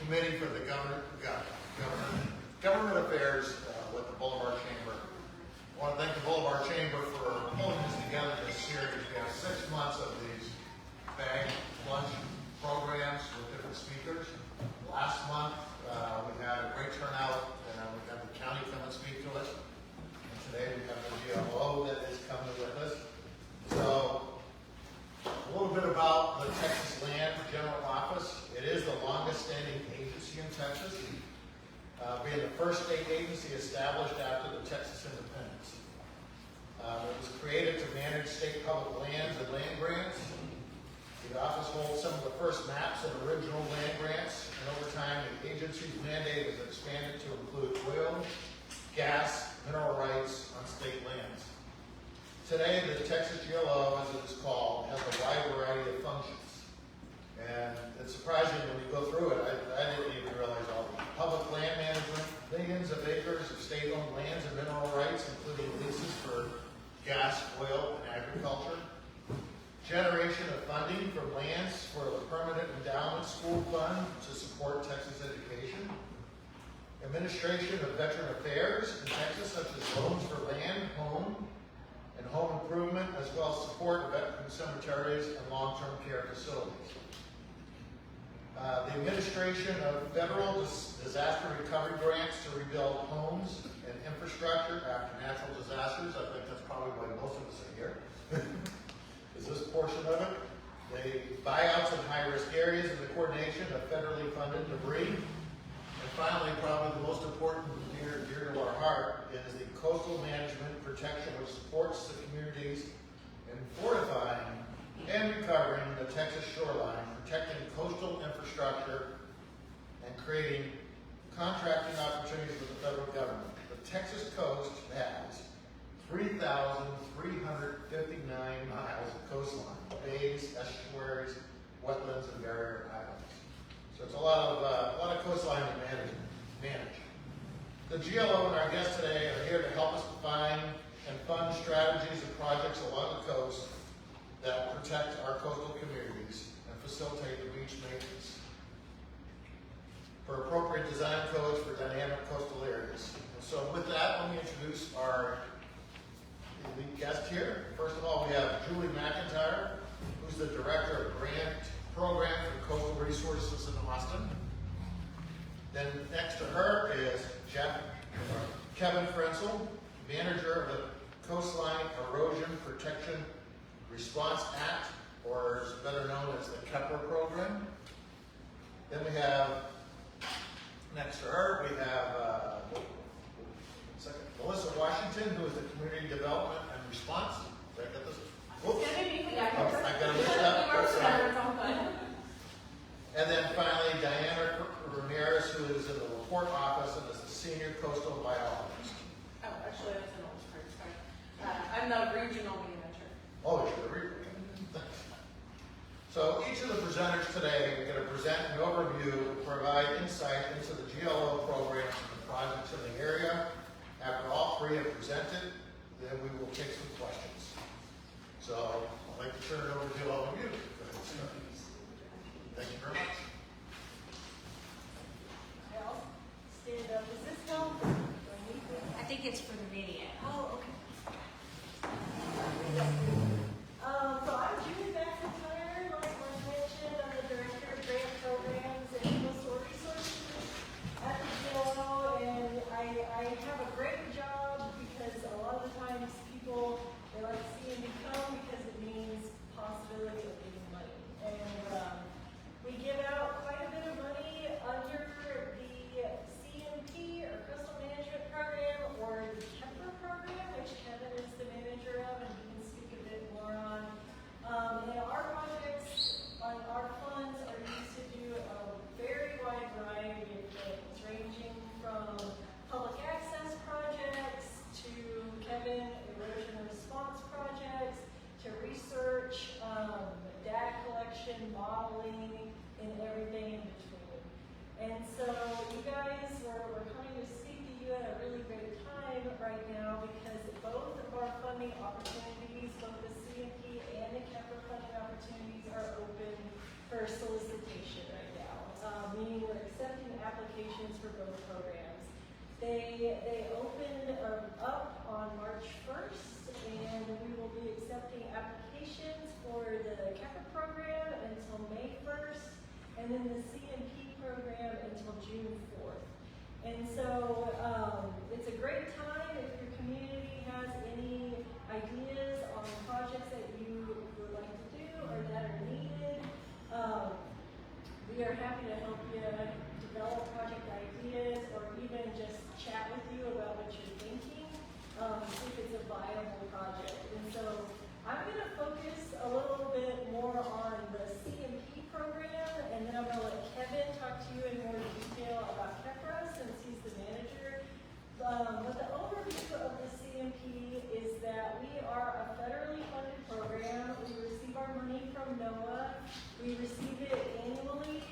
Committee for the Government Affairs with the Bolivar Chamber. I want to thank the Bolivar Chamber for pulling this together this series. We have 6 months of these bag lunch programs with different speakers. Last month we had a great turnout, and we had the county come and speak to us. And today we have the GLO that is coming with us. So a little bit about the Texas Land General Office. It is the longest standing agency in Texas, being the first state agency established after the Texas independence. It was created to manage state public lands and land grants. The office holds some of the first maps of original land grants, and over time the agency's mandate has expanded to include oil, gas, mineral rights on state lands. Today, the Texas GLO, as it is called, has a wide variety of functions. And it's surprising when you go through it, I didn't even realize all of it. Public land management, millions of acres of state-owned lands and mineral rights, including leases for gas, oil, and agriculture. Generation of funding from lands for the Permanent Endowment School Fund to support Texas education. Administration of veteran affairs in Texas, such as loans for land, home, and home improvement, as well as support of veteran cemeteries and long-term care facilities. The administration of federal disaster recovery grants to rebuild homes and infrastructure after natural disasters. I think that's probably why most of us are here. Is this portion of it. The buyouts in high-risk areas and the coordination of federally funded debris. And finally, probably the most important, dear to our heart, is the coastal management protection, which supports the communities in fortifying and recovering the Texas shoreline, protecting coastal infrastructure, and creating contracting opportunities with the federal government. The Texas coast has 3,359 miles of coastline, bays, estuaries, wetlands, and barrier islands. So it's a lot of coastline to manage. The GLO and our guests today are here to help us define and fund strategies and projects along the coast that protect our coastal communities and facilitate the beach maintenance. For appropriate design codes for dynamic coastal areas. And so with that, let me introduce our elite guest here. First of all, we have Julie McIntyre, who's the Director of Grant Program for Coastal Resources in Austin. Then next to her is Kevin Frenzel, Manager of the Coastline Erosion Protection Response Act, or is better known as the Kepler program. Then we have, next to her, we have Melissa Washington, who is the Community Development and Response. Did I get this? Oops. I got it mixed up. And then finally, Diana Ramirez, who is in the report office and is the Senior Coastal Biologist. Oh, actually, that's an old part. Sorry. I'm the regional manager. Oh, you're the regional. So each of the presenters today are going to present an overview, provide insight into the GLO programs and the projects in the area. After all three have presented, then we will take some questions. So I'd like to turn it over to all of you. Thank you very much. I'll stand up. Does this help? I think it's for the video. Oh, okay. So I'm Julie McIntyre, like I mentioned. I'm the Director of Grant Programs and Coastal Resources at the GLO, and I have a great job because a lot of the times people, they like seeing me come because it means possibility of getting money. And we give for both programs. They opened up on March 1st, and we will be accepting applications for the CAPA program until May 1st, and then the CMP program until June 4th. And so it's a great time if your community has any ideas on projects that you would like to do or that are needed. We are happy to help you develop project ideas or even just chat with you about what you're thinking, see if it's a viable project. And so I'm going to focus a little bit more on the CMP program, and then I'm going to let Kevin talk to you in more detail about KEPRA since he's the manager. But the overview of the CMP is that we are a federally funded program. We receive our money from NOAA. We receive it annually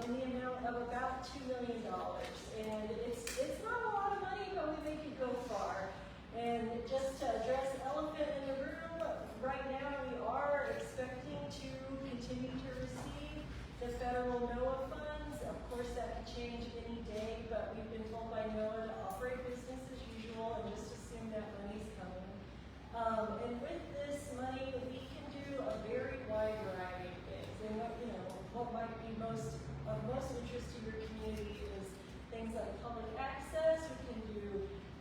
in the amount of about $2 million. And it's not a lot of money, but we make it go far. And just to address the elephant in the room, right now we are expecting to continue to receive the federal NOAA funds. Of course, that could change any day, but we've been told by NOAA to operate business as usual and just assume that money's coming. And with this money, we can do a very wide variety of things. And what might be of most interest to your community is things like public access. We can do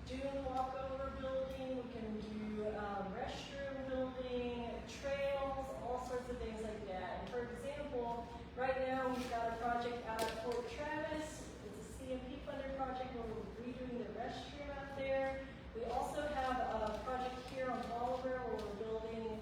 dune walkover building. We can do restroom building, trails, all sorts of things like that. And for example, right now we've got a project out at Fort Travis. It's a CMP funded project where we're redoing the restroom out there. We also have a project here on Bolivar where we're building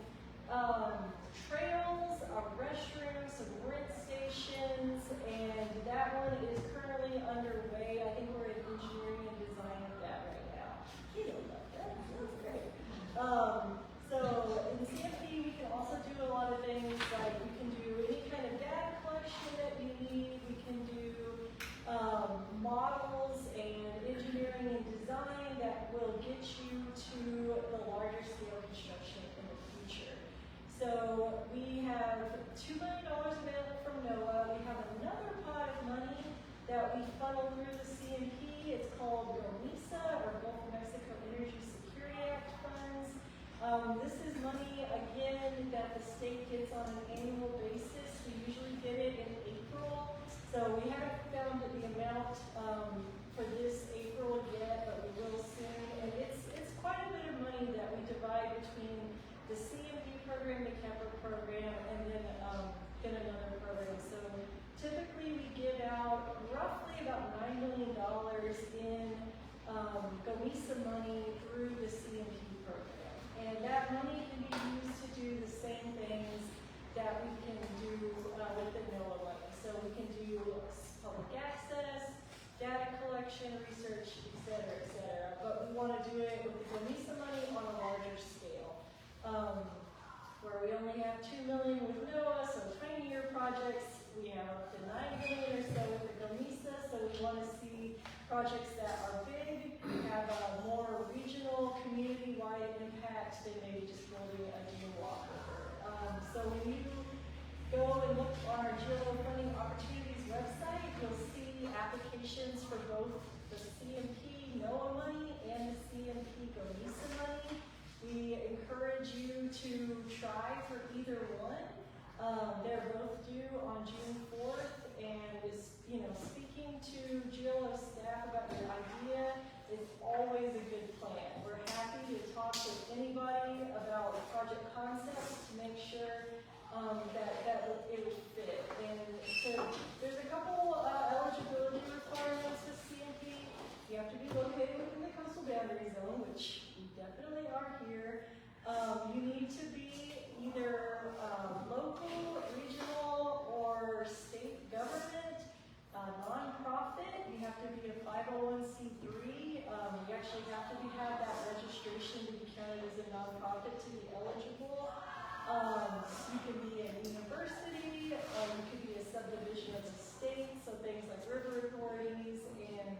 trails, a restroom, some rent stations, and that one is currently underway. I think we're in engineering and design of that right now. You know about that, that's great. So in CMP, we can also do a lot of things like we can do any kind of data collection that you need. We can do models and engineering and design that will get you to the larger scale construction in the future. So we have $2 million available from NOAA. We have another pot of money that we funnel through the CMP. It's called GOMESA, or Gulf of Mexico Energy Security Act funds. This is money, again, that the state gets on an annual basis. We usually get it in April. So we haven't found the amount for this April yet, but we will soon. And it's quite a bit of money that we divide between the CMP program, the CAPRA program, and then another program. So typically we give out roughly about $9 million in GOMESA money through the CMP program. And that money can be used to do the same things that we can do with the NOAA money. So we can do public access, data collection, research, et cetera, but we want to do it with the GOMESA money on a larger scale. Where we only have $2 million with NOAA, so tinier projects, we have up to $9 million or so with the GOMESA, so we want to see projects that are big, have a more regional, community-wide impact than maybe just building a new walkover. So when you go and look on our GLO Funding Opportunities website, you'll see applications for both the CMP NOAA money and the CMP GOMESA money. We encourage you to try for either one. They're both due on June 4th, and speaking to GLO staff about your idea is always a good plan. We're happy to talk with anybody about project concepts to make sure that it would fit. And so there's a couple eligibility requirements with CMP. You have to be located within the coastal boundary zone, which we definitely are here. You need to be either local, regional, or state government, nonprofit. You have to be a 501c3. You actually have to have that registration to be counted as a nonprofit to be eligible. You can be a university, you could be a subdivision of the state, so things like river authorities and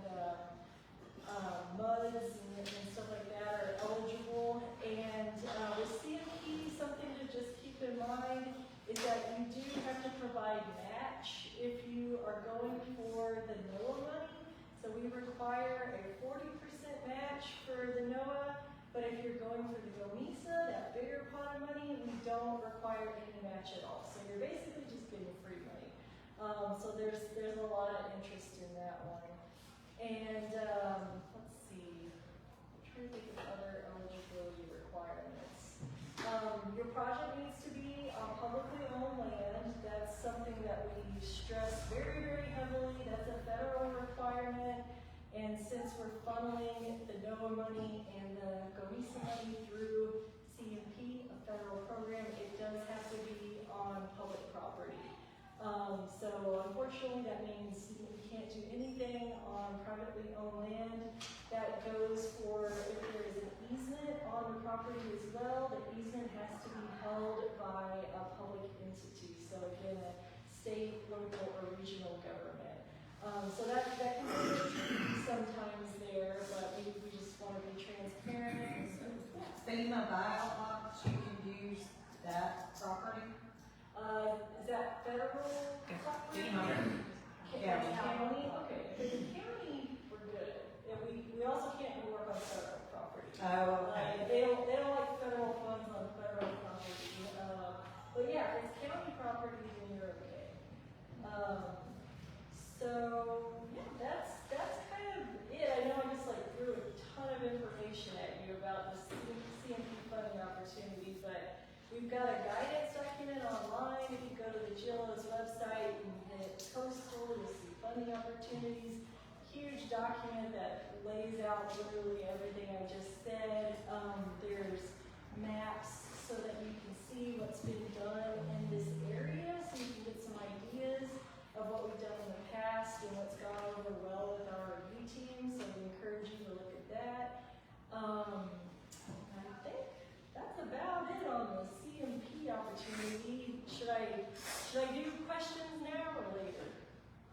MUDs and stuff like that are eligible. And with CMP, something to just keep in mind is that you do have to provide match if you are going for the NOAA money. So So we require a 40% match for the NOAA, but if you're going for the GOMISA, that bigger pot of money, we don't require any match at all. So you're basically just getting free money. So there's a lot of interest in that one. And let's see, I'm trying to think of other eligibility requirements. Your project needs to be on publicly owned land. That's something that we stress very, very heavily. That's a federal requirement. And since we're funneling the NOAA money and the GOMISA money through CMP, a federal program, it does have to be on public property. So unfortunately, that means we can't do anything on privately owned land. That goes for if there is an easement on the property as well. The easement has to be held by a public entity. So again, a state, local, or regional government. So that can be sometimes there, but we just want to be transparent. So, yeah. FEMA bailouts, you can use that property? Is that federal property? FEMA. County? Okay, if it's county, we're good. And we also can't do work on federal property. Oh, okay. They don't like federal funds on federal property. But yeah, if it's county property, then you're okay. So yeah, that's kind of it. I know I just like threw a ton of information at you about the CMP funding opportunity, but we've got a guidance document online. If you go to the GLO's website and hit Coastal, you'll see funding opportunities. Huge document that lays out literally everything I just said. There's maps so that you can see what's been done in this area, so you can get some ideas of what we've done in the past and what's gone over well with our review team. So we encourage you to look at that. I think that's about it on the CMP opportunity. Should I do questions now or later?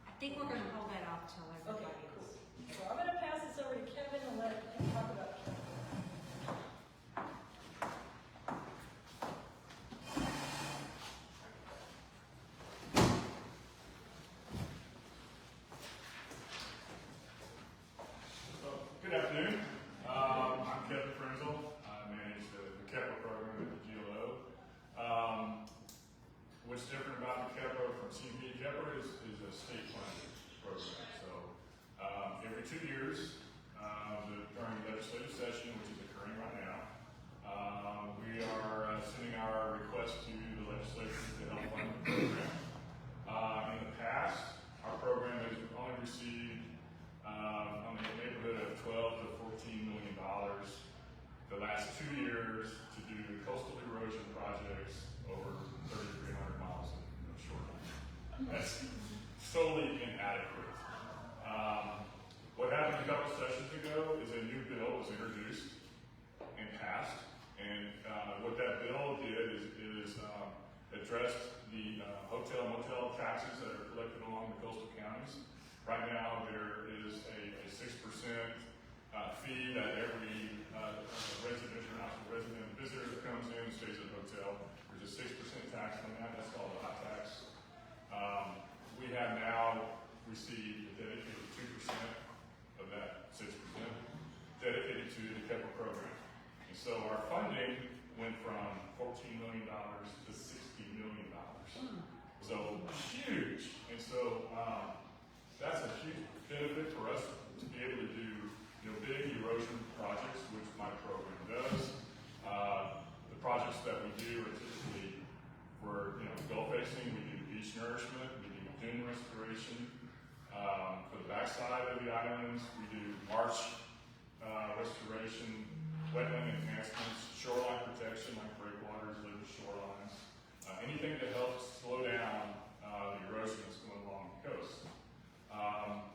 I think we're gonna hold that off till everybody Okay, else. cool. So I'm gonna pass this over to Kevin and let him talk about Kevin. Good afternoon. I'm Kevin Frenzel. I manage the KEPA program at the GLO. What's different about the KEPA from CMP? KEPA is a state funded program. So every 2 years, during the legislative session, which is occurring right now, we are sending our request to the legislature to help fund the program. In the past, our program has only received on the neighborhood of $12 to $14 million the last 2 years to do coastal erosion projects over 3,300 miles of shoreline. That's solely inadequate. What happened a couple sessions ago is a new bill was introduced and passed, and what that bill did is addressed the hotel and motel taxes that are collected along the coastal counties. Right now, there is a 6% fee that every resident, international resident, visitor that comes in and stays at a hotel, there's a 6% tax on that. That's called the hot tax. We have now received a dedicated 2% of that 6% dedicated to the KEPA program. And so our funding went from $14 million to $60 million. So huge. And so that's a huge benefit for us to be able to do big erosion projects, which my program does. The projects that we do are typically for Gulf facing. We do beach nourishment, we do dune restoration. For the backside of the islands, we do marsh restoration, wetland enhancements, shoreline protection like breakwaters, living shorelines, anything that helps slow down the erosion that's going along the coast.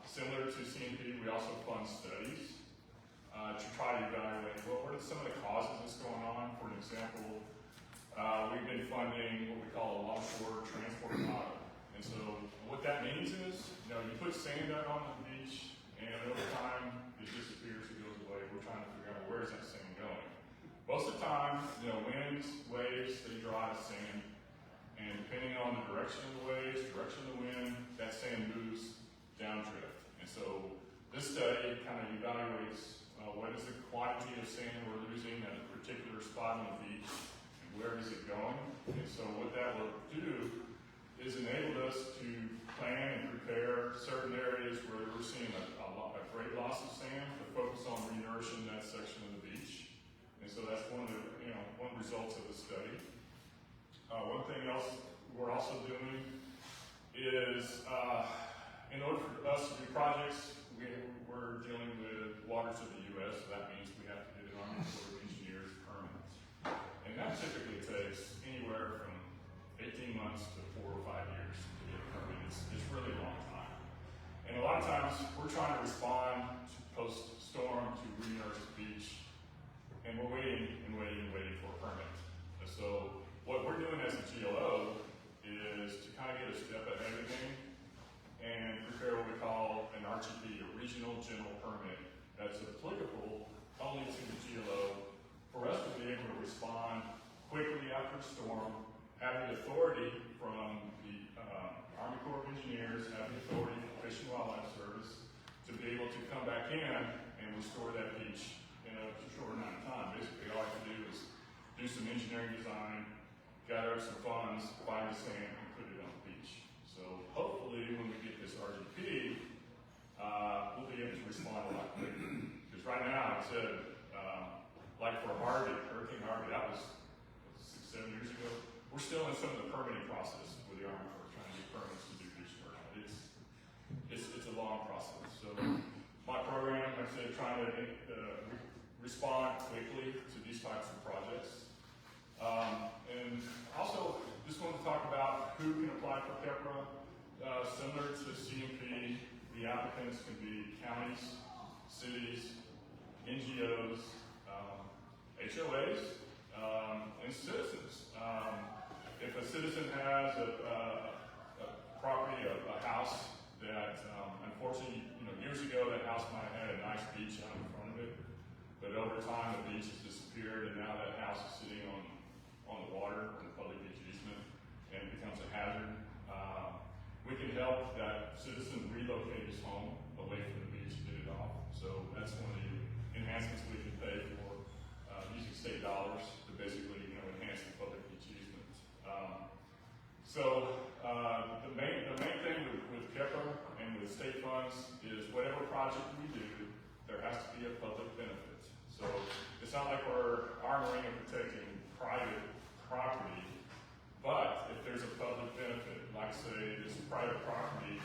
Similar to CMP, we also fund studies to try to evaluate what are some of the causes that's going on. For an example, we've been funding what we call a longshore transport model. And so what that means is, you put sand out on the beach, and over time it disappears, it goes away. We're trying to figure out where is that sand going. Most of the time, winds, waves, they drive sand, and depending on the direction of the waves, direction of the wind, that sand moves downdrift. And so this study what is the quantity of sand we're losing at a particular spot on the beach, and where is it going? And so what that will do is enable us to plan and prepare certain areas where we're seeing a great loss of sand to focus on renourishing that section of the beach. And so that's one of the, one results of the study. One thing else we're also doing is, in order for us to do projects, we're dealing with waters of the U.S., so that means we have to get an Army Corps of Engineers permit. And that typically takes anywhere from 18 months to 4 or 5 years to get a permit. It's really a long time. And a lot of times, we're trying to respond to post-storm to renourish the beach, and we're waiting for a permit. And so what we're doing as a GLO is to kind of get a step ahead of the game and prepare what we call an RGP, a Regional General Permit, that's applicable only to the GLO for us to be able to respond quickly after a storm, have the authority from the Army Corps of Engineers, have the authority from Fish and Wildlife Service to be able to come back in and restore that beach in a short amount of time. Basically, all I can do is do some engineering design, gather up some funds, find the sand, and put it on the beach. So hopefully, when we get this RGP, we'll be able to respond a lot quicker. Because right now, like I said, like for Hurricane Harvey, that was 6, 7 years ago. We're still in some of the permitting process with the Army Corps, trying to get permits to do beach work. It's a long process. So my program, like I said, trying to respond quickly to these types of projects. And also, just want to talk about who can apply for KEPRA. Similar to CMP, the applicants can be counties, cities, NGOs, HOAs, and citizens. If a citizen has a property, a house that, unfortunately, years ago that house might have had a nice beach out in front of it, but over time the beach has disappeared, and now that house is sitting on the water, on the public beach easement, and it becomes a hazard. We can help that citizen relocate his home away from the beach and get it off. So that's one of the enhancements we can pay for using state dollars to basically, enhance the public beach easement. The main thing with KEPRA and with state funds is whatever project we do, there has to be a public benefit. So it's not like we're armoring and protecting private property, but if there's a public benefit, like say this private property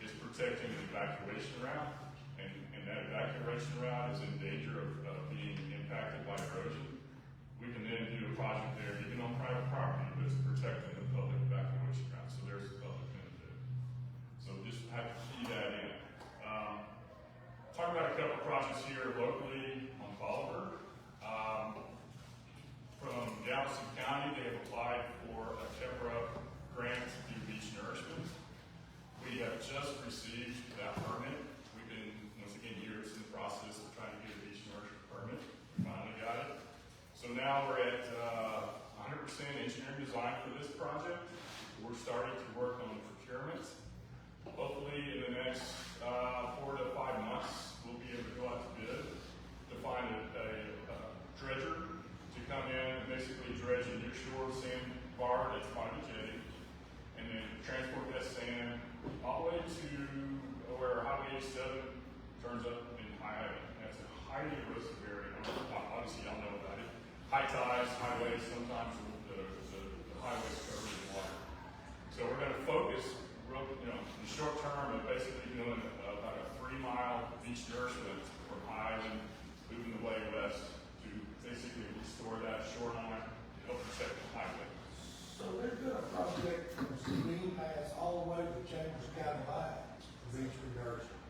is protecting an evacuation route, and that evacuation route is in danger of being impacted by erosion, we can then do a project there, even on private property, but it's protecting the public evacuation route, so there's a public benefit. So just have to key that in. Talking about a couple of projects here locally on Bolivar. From Galveston County, they have applied for a KEPRA grant to do beach nourishment. We have just received that permit. We've been, once again, years in the process of trying to get a beach nourishment permit. We finally got it. So now we're at 100% engineering design for this project. We're starting to work on procurement. Hopefully in the next 4 to 5 months, we'll be able to go out to bid to find a dredger to come in and basically dredge a nearshore sandbar that's by the jetty, and then transport that sand all the way to where Highway 87 turns up in high. That's a highly erosive area. Obviously, y'all know about it. High tides, highways, sometimes the highways covered in water. So we're going to focus, in the short term, of basically doing about a 3-mile beach nourishment from Highland, moving the way west to basically restore that shoreline to help protect the highway. So they're doing a project from Sabine Pass all the way to Chambers County line for beach renourishment.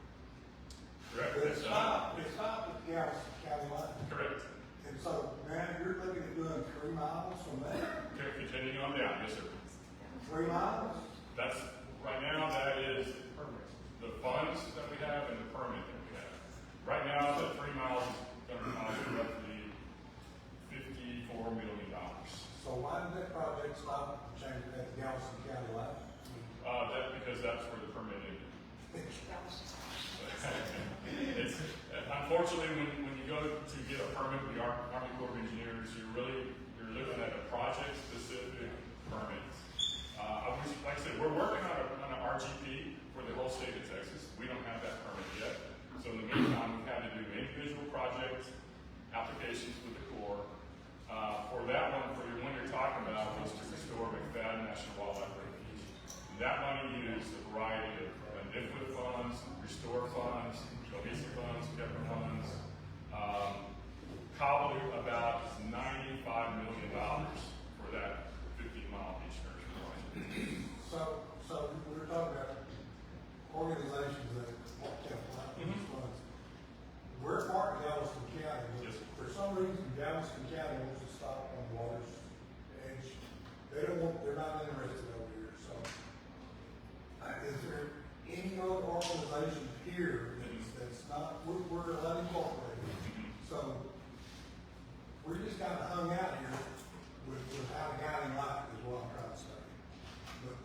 Correct. But it's not at the Galveston County line. Correct. And so now you're looking at doing 3 miles from there? Okay, continuing on down, yes, sir. 3 miles? That's, right now, that is the funds that we have and the permit that we have. Right now, the 3 miles is going to cost roughly $54 million. So why did that project stop at the Galveston County line? Because that's where the permit is. It's unfortunately when you go to get a permit with the Army Corps of Engineers, you're looking at a project-specific permit. Like I said, we're working on an RGP for the whole state of Texas. We don't have that permit yet. So in the meantime, we've had to do individual project applications with the Corps. For that one, for the one you're talking about, was to restore McFadden National Wildlife Refuge. That money used a variety of NIFLA funds, restore funds, OBC funds, Kepler funds, probably about $95 million for that 50-mile beach excursion project. So we're talking about organizations that can apply for these funds. We're part of Galveston County. Yes. For some reason, Galveston County wants to stop on the water's edge. They're not interested over here, so. Is there any other organization here that's not, we're unincorporated, so we're just kind of hung out here without a guiding light is what I'm trying to say. But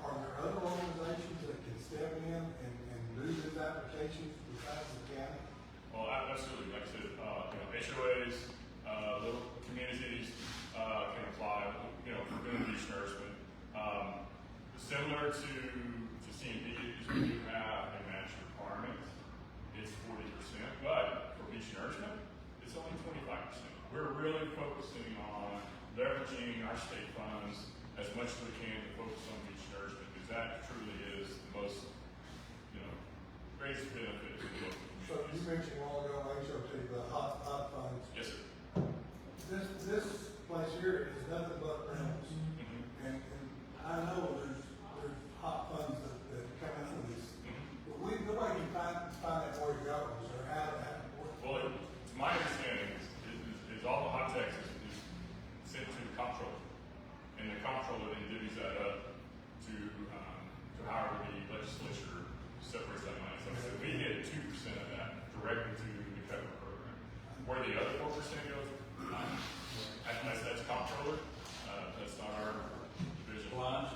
are there other organizations that can step in and do these applications besides the county? Well, absolutely. Like I said, HOAs, little communities can apply. For doing beach nourishment. Similar to CNP, we do have a match requirement. It's 40%, but for beach nourishment, it's only 25%. We're really focusing on leveraging our state funds as much as we can to focus on beach nourishment, because that truly is the most, greatest benefit to the local communities. So you mentioned a while ago, HOT, the hot funds. Yes, sir. This place here is nothing but rentals. And I know there's hot funds that come out of this. But nobody can find that where it goes or how it works. Well, it's my understanding is all the hot text is sent to the comptroller, and the comptroller then divvies that up to however the legislature separates that money. So we get 2% of that directly to the federal program. Where the other 4% goes, that's comptroller. That's not our division. But,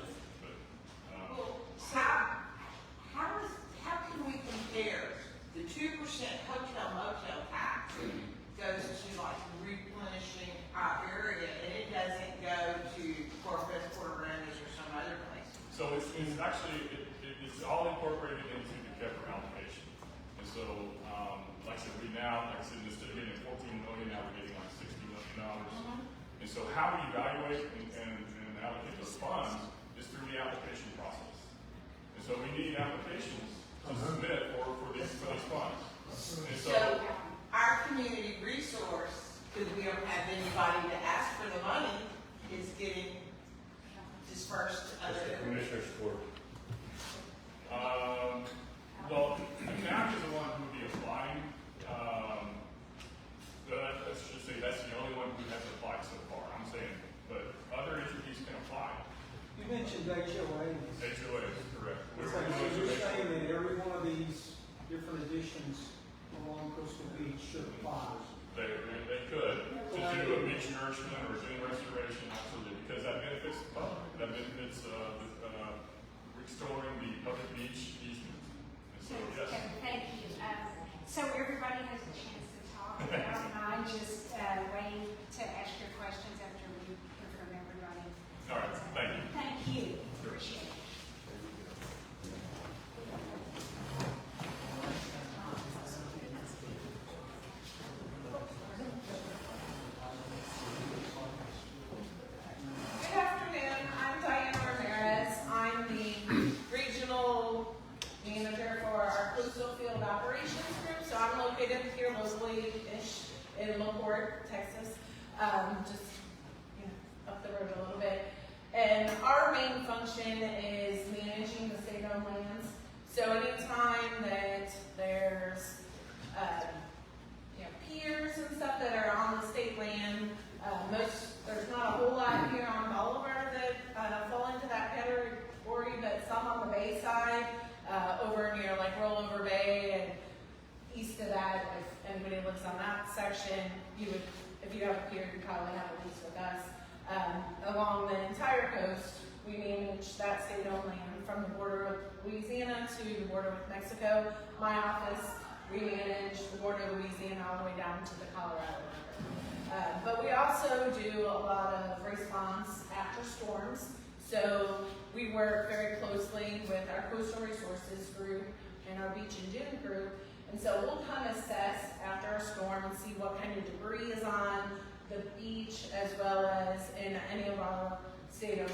how can we compare the 2% hotel motel tax goes to like replenishing our area and it doesn't go to Corpus, Port Aransas or some other place? so it's actually, it's all incorporated into the Kepler allocation. And so, like I said, instead of getting 14 million, now we're getting like $60 million. And so how we evaluate and allocate those funds is through the application process. And so we need applications to submit for these funds. And So our community resource, because we don't have anybody to ask for the money, is getting dispersed to other. Commissioner's Court. Well, the county is the one who would be applying. Let's just say that's the only one who has applied so far. I'm saying, but other entities can apply. You mentioned HOAs. HOA is correct. So you're saying that every one of these different additions along Coastal Beach should apply? They could, to do a beach nourishment or dune restoration, absolutely, because that benefits the public. That benefits restoring the public beach easement. And so, yes. Thank you. So everybody has a chance to talk. I don't mind just waiting to ask your questions after we hear from everybody. All right, thank you. Thank you. Appreciate it. Good afternoon, I'm Diana Ramirez. I'm the regional manager for our coastal field operations group. So I'm located here locally-ish in LaPorte, Texas, just up the road a little bit. And our main function is managing the state-owned lands. So anytime that there's piers and stuff that are on the state land, there's not a whole lot here on Bolivar that fall into that category, but some on the bay side, over near like Rollover Bay and east of that, if anybody lives on that section, if you have a pier, you probably have a lease with us. Along the entire coast, we manage that state-owned land from the border of Louisiana to the border with Mexico. My office we manage the border of Louisiana all the way down to the Colorado River. But we also do a lot of response after storms. So we work very closely with our coastal resources group and our beach and dune group. And so we'll come assess after a storm and see what kind of debris is on the beach as well as in any of our state-owned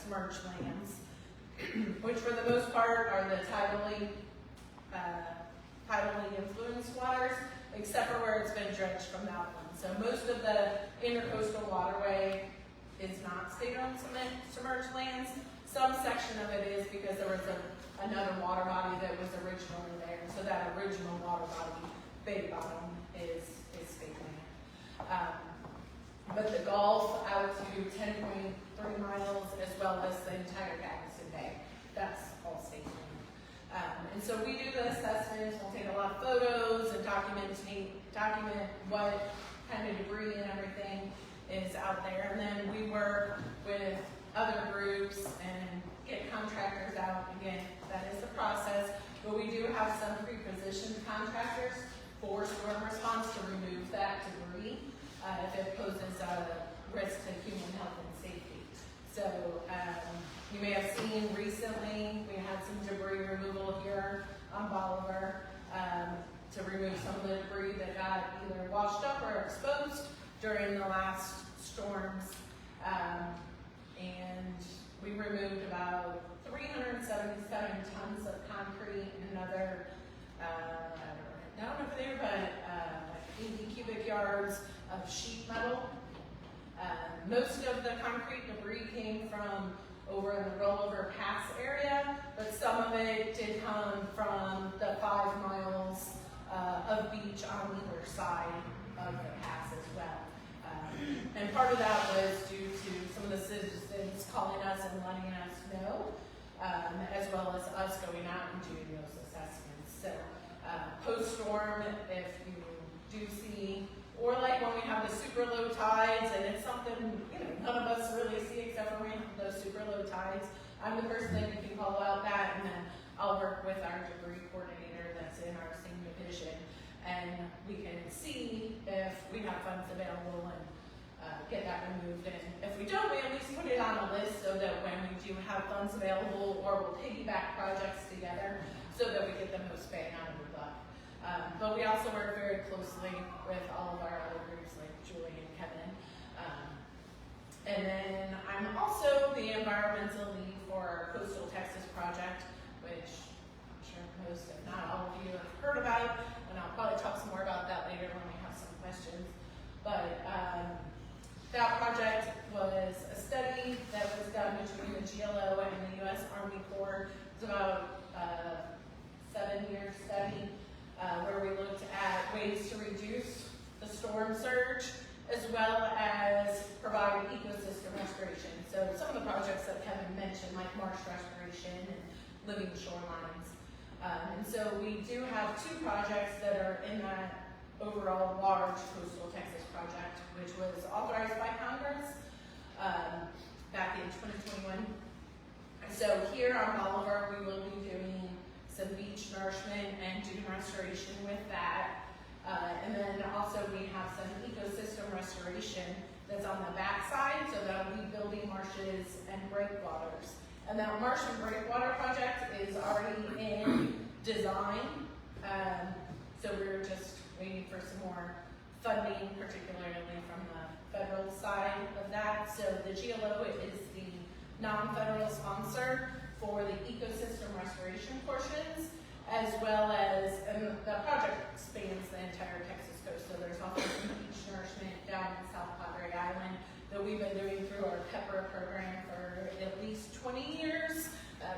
submerged lands, which for the most part are the tidally influenced waters, except for where it's been dredged from the outland. So most of the intercoastal waterway is not state-owned submerged lands. Some section of it is because there was another water body that was originally there. So that original water body, Bay Bottom, is state land. But the Gulf out to 10.3 miles, as well as the entire Galveston Bay, that's all state land. And so we do the assessments, we'll take a lot of photos and document what kind of debris and everything is out there. And then we work with other groups and get contractors out. Again, that is the process, but we do have some pre-positioned contractors for storm response to remove that debris if it poses a risk to human health and safety. So you may have seen recently we had some debris removal here on Bolivar to remove some of the debris that got either washed up or exposed during the last storms. And we removed about 377 tons of concrete and another, I don't know if they were, but 80 cubic yards of sheet metal. Most of the concrete debris came from over in the Rollover Pass area, but some of it did come from the 5 miles of beach on either side of the pass as well. And part of that was due to some of the citizens calling us and letting us know, as well as us going out and doing those assessments. So post-storm, if you do see, or like when we have the super low tides, and it's something none of us really see except for when we have those super low tides, I'm the person that you can call out that, and then I'll work with our debris coordinator that's in our same division, and we can see if we have funds available and get that removed. And if we don't, we at least put it on a list so that when we do have funds available, or we'll piggyback projects together so that we get the most bang out of the buck. But we also work very closely with all of our other groups like Julie and Kevin. And then I'm also the environmental lead for our Coastal Texas project, which I'm sure most, if not all of you, have heard about, and I'll probably talk some more about that later when we have some questions. But that project was a study that was done between the GLO and the U.S. Army Corps. It was about a 7-year study where we looked at ways to reduce the storm surge as well as provide ecosystem restoration. So some of the projects that Kevin mentioned, like marsh restoration and living shorelines. And so we do have 2 projects that are in that overall large Coastal Texas project, which was authorized by Congress back in 2021. So here on Bolivar, we will be doing some beach nourishment and dune restoration with that. And then also we have some ecosystem restoration that's on the back side, so that'll be building marshes and breakwaters. And that marsh and breakwater project is already in design. So we're just waiting for some more funding, particularly from the federal side of that. So the GLO is the non-federal sponsor for the ecosystem restoration portions, as well as, and the project spans the entire Texas coast. So there's also some beach nourishment down in South Padre Island that we've been doing through our PEPRA program for at least 20 years.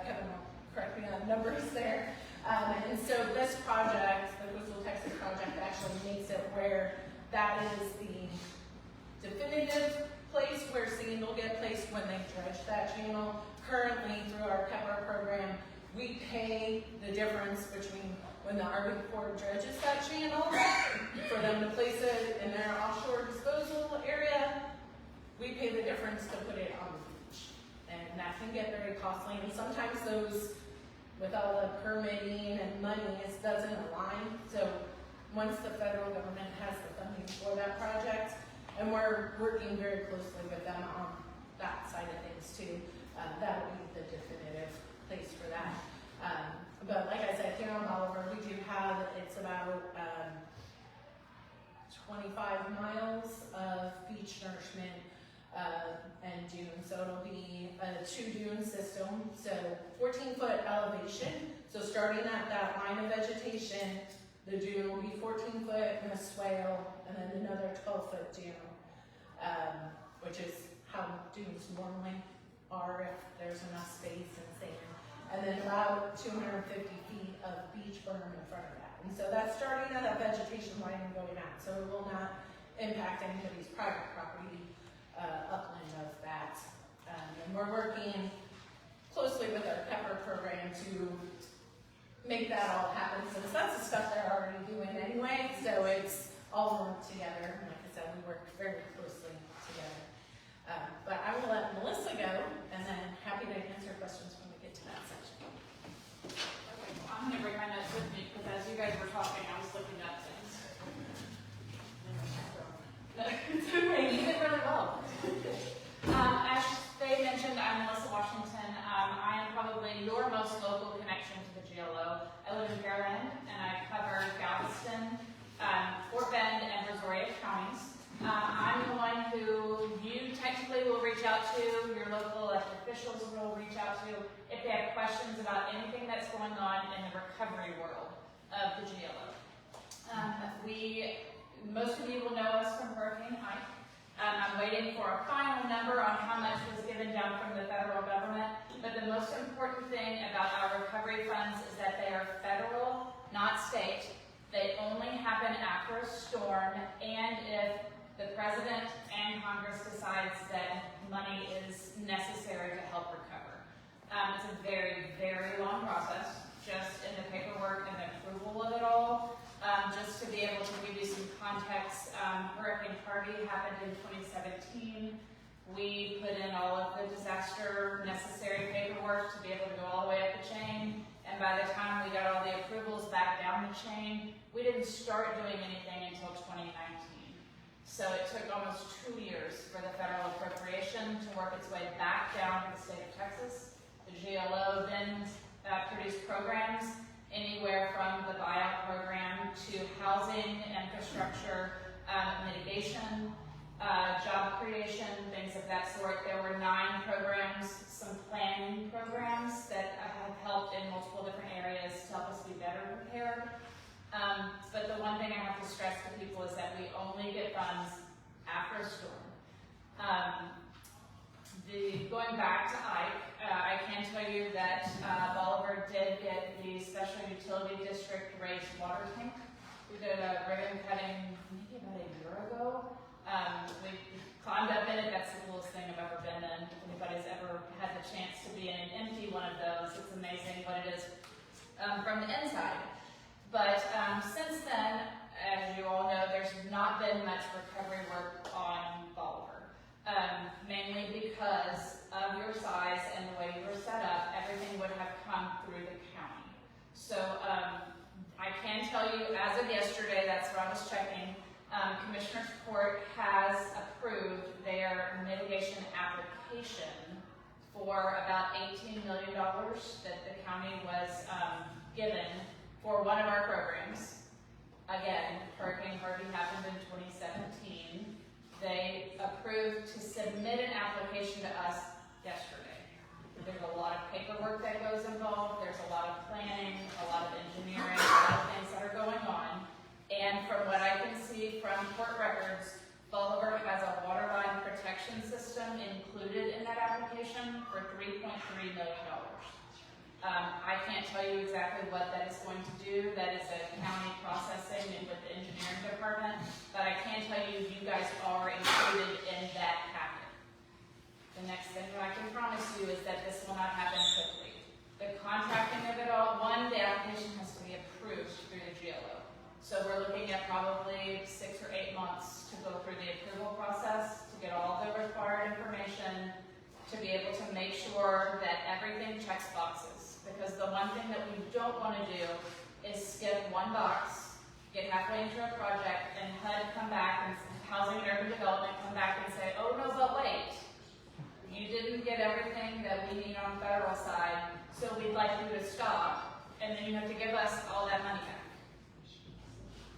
Kevin will correct me on numbers there. And so this project, the Coastal Texas project, actually makes it where that is the definitive place where sand will get placed when they dredge that channel. Currently, through our PEPRA program, we pay the difference between when the Army Corps dredges that channel for them to place it in their offshore disposal area. We pay the difference to put it on the beach. And that can get very costly. And sometimes those, with all the permitting and money money doesn't align. So once the federal government has the funding for that project, and we're working very closely with them on that side of things too, that will be the definitive place for that. But like I said, here on Bolivar, we do have, it's about 25 miles of beach nourishment and dunes. So it'll be a 2-dune system, so 14-foot elevation. So starting at that line of vegetation, the dune will be 14 foot and a swale, and then another 12-foot dune, which is how dunes normally are if there's enough space and sand. And then about 250 feet of beach berm in front of that. And so that's starting at that vegetation line and going out. So it will not impact anybody's private property upland of that. And we're working closely with our pepper program to make that all happen, since that's the stuff they're already doing anyway. So it's all lumped together. And like I said, we work very closely together. But I will let Melissa go, and then happy to answer questions when we get to that section. Okay, well, I'm gonna bring my notes with me, because as you guys were talking, I was looking up things. No, it's okay, you did really well. As they mentioned, I'm Melissa Washington. I am probably your most local connection to the GLO. I live in Pearland, and I cover Galveston, Fort Bend, and Brazoria counties. I'm the one who you technically will reach out to, your local elected officials will reach out to if they have questions about anything that's going on in the recovery world of the GLO. Most of you will know us from Hurricane Ike. I'm waiting for a final number on how much was given down from the federal government, but the most important thing about our recovery funds is that they are federal, not state. They only happen after a storm, and if the President and Congress decides that money is necessary to help recover. It's a very, very long process, just in the paperwork and the approval of it all. Just to be able to give you some context, Hurricane Harvey happened in 2017. We put in all of the disaster necessary paperwork to be able to go all the way up the chain, and by the time we got all the approvals back down the chain, we didn't start doing anything until 2019. So it took almost 2 years for the federal appropriation to work its way back down to the state of Texas. The GLO then produced programs anywhere from the buyout program to housing, infrastructure, mitigation, job creation, things of that sort. There were 9 programs, some planning programs that have helped in multiple different areas to help us be better prepared. But the one thing I have to stress to people is that we only get funds after a storm. Going back to Ike, I can tell you that Bolivar did get the Special Utility District raised water tank. We did a ribbon cutting maybe about a year ago. We climbed up in it. That's the coolest thing I've ever been in. If anybody's ever had the chance to be in an empty one of those, it's amazing what it is from the inside. But since then, as you all know, there's not been much recovery work on Bolivar. Mainly because of your size and the way you were set up, everything would have come through the county. So I can tell you, as of yesterday, that's where I was checking, Commissioner's Court has approved their mitigation application for about $18 million that the county was given for one of our programs. Again, Hurricane Harvey happened in 2017. They approved to submit an application to us yesterday. There's a lot of paperwork that goes involved. There's a lot of planning, a lot of engineering, a lot of things that are going on. And from what I can see from court records, Bolivar has a water line protection system included in that application for $3.3 million. I can't tell you exactly what that is going to do. That is a county processing and with the engineering department, but I can tell you, you guys are included in that packet. The next thing that I can promise you is that this will not happen quickly. The contracting of it all, the application has to be approved through the GLO. So we're looking at probably 6 or 8 months to go through the approval process, to get all the required information, to be able to make sure that everything checks boxes. Because the one thing that we don't want to do is skip one box, get halfway into a project, and HUD come back, and Housing and Urban Development come back and say, oh no, but wait, you didn't get everything that we need on the federal side, so we'd like you to stop, and then you have to give us all that money back.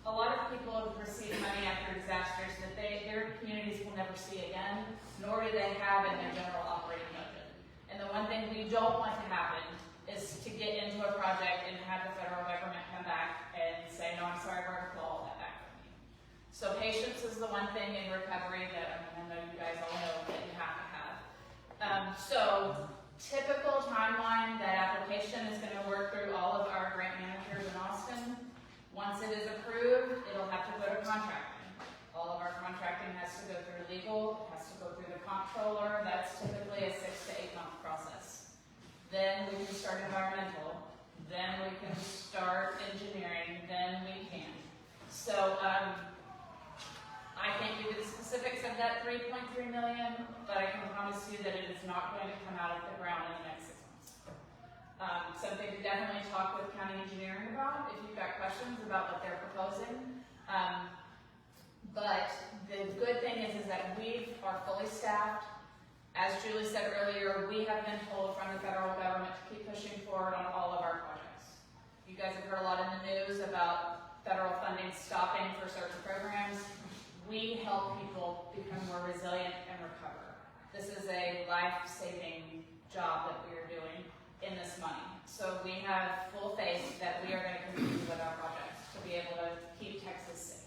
A lot of people have received money after disasters that their communities will never see again, nor do they have in their general operating budget. And the one thing we don't want to happen is to get into a project and have the federal government come back and say, no, I'm sorry, we're going to pull all that back from you. So patience is the one thing in recovery that I know you guys all know that you have to have. So typical timeline, that application is going to work through all of our grant managers in Austin. Once it is approved, it'll have to go to contracting. All of our contracting has to go through legal, has to go through the comptroller. That's typically a 6 to 8 month process. Then we can start environmental. Then we can start engineering. Then we can. So I can't give you the specifics of that 3.3 million, but I can promise you that it is not going to come out of the ground in the next 6 months. Something to definitely talk with county engineering about if you've got questions about what they're proposing. But the good thing is that we are fully staffed. As Julie said earlier, we have been told from the federal government to keep pushing forward on all of our projects. You guys have heard a lot in the news about federal funding stopping for certain programs. We help people become more resilient and recover. This is a life-saving job that we are doing in this money. So we have full faith that we are going to continue with our projects to be able to keep Texas safe.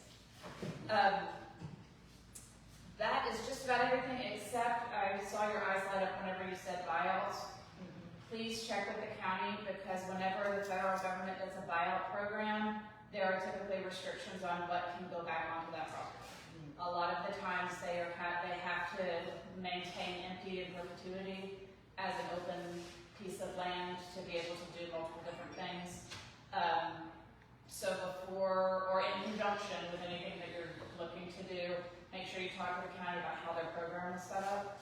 That is just about everything, except I saw your eyes light up whenever you said buyouts. Please check with the county, because whenever the federal government does a buyout program, there are typically restrictions on what can go back onto that property. A lot of the times they have to maintain empty in perpetuity as an open piece of land to be able to do multiple different things. So before, or in conjunction with anything that you're looking to do, make sure you talk to the county about how their program is set up.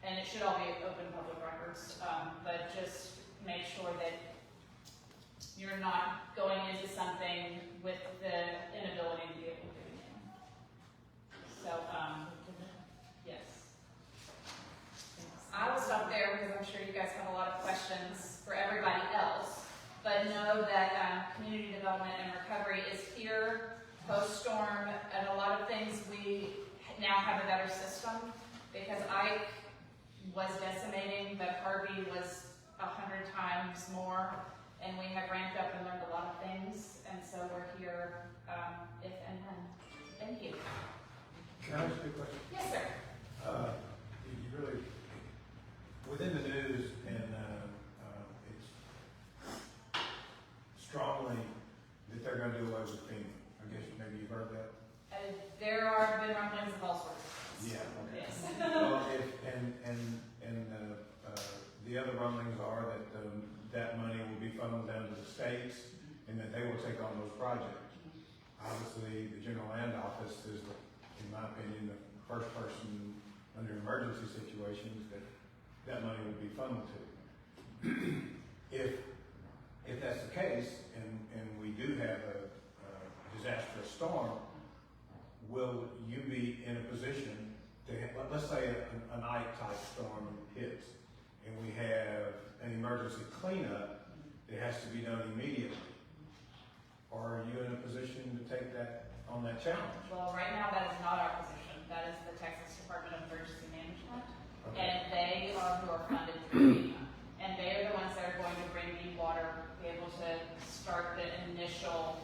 And it should all be open public records, but just make sure that you're not going into something with the inability to be able to do anything. So, yes. I will stop there because I'm sure you guys have a lot of questions for everybody else, but know that community development and recovery is here post-storm, and a lot of things we now have a better system, because Ike was decimating, but Harvey was 100 times more, and we have ramped up and learned a lot of things, and so we're here if and when. Thank you. Can I ask you a question? Yes, sir. You really, within the news, and it's strongly that they're going to do away with FEMA. I guess maybe you've heard that. There are been rumblings of all sorts. Yeah. Okay. Yes. Well, the other rumblings are that that money will be funneled down to the states, and that they will take on those projects. Obviously, the General Land Office is, in my opinion, the first person under emergency situations that money will be funneled to. If that's the case, and we do have a disastrous storm, will you be in a position to, let's say an Ike type storm hits, and we have an emergency cleanup that has to be done immediately? Or are you in a position to take that on that challenge? Well, right now that is not our position. That is the Texas Department of Emergency Management, Okay. and they are who are funded through FEMA. And they are the ones that are going to bring you water, be able to start the initial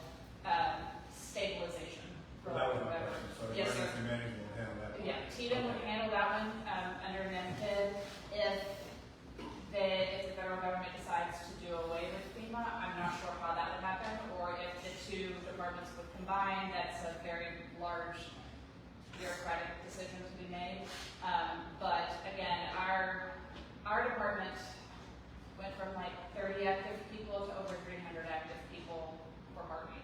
stabilization. Well, that was my question. So Yes, sir. emergency management will handle that. Yeah, TDM would handle that one under NEMPID. If the federal government decides to do away with FEMA, I'm not sure how that would happen, or if the two departments would combine. That's a very large bureaucratic decision to be made. But again, our department went from like 30 active people to over 300 active people for Harvey.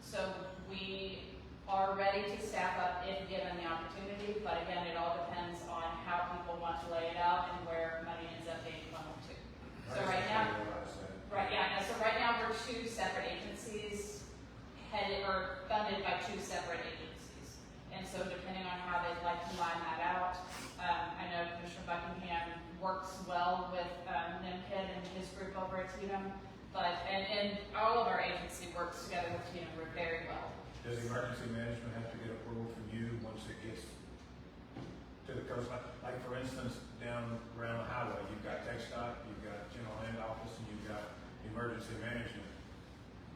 So we are ready to staff up if given the opportunity, but again, it all depends on how people want to lay it out and where money ends up being funneled to. So right now, so right now we're 2 two separate agencies headed or funded by two separate agencies. And so depending on how they'd like to line that out, I know Commissioner Buckingham works well with NIMKID and his group over at TNM, and all of our agency works together with TNM very well. Does emergency management have to get approval from you once it gets to the coastline? Like for instance, down around the highway, you've got TxDOT, you've got General Land Office, and you've got emergency management.